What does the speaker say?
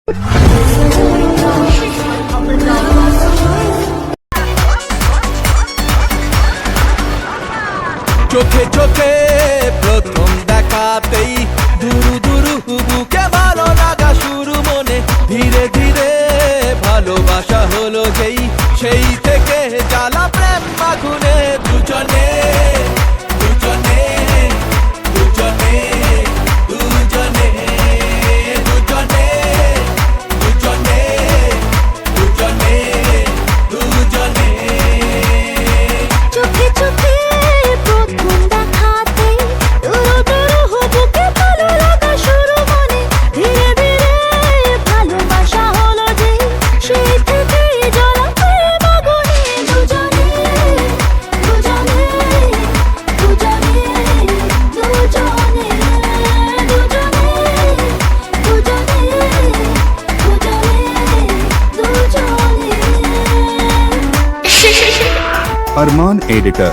চোখে চোখে প্রথম দেখাতেই দুরু দুরু বুকে ভালো লাগা শুরু, মনে ধীরে ধীরে ভালোবাসা হলো যেই, সেই থেকে জ্বালা প্রেম আগুনে দুজনে দুজনে দুজনে দুজনে দুজনে দুজনে দুজনে দুজনে। চোখে চোখে প্রথম দেখাতেই দুরু দুরু বুকে ভালো লাগা শুরু, মনে ধীরে ধীরে ভালোবাসা হলো যে, সেই থেকে জ্বালা প্রেম আগুনে দুজনে দুজনে দুজনে দুজনে দুজনে দুজনে দুজনে। अरमान एडिटर।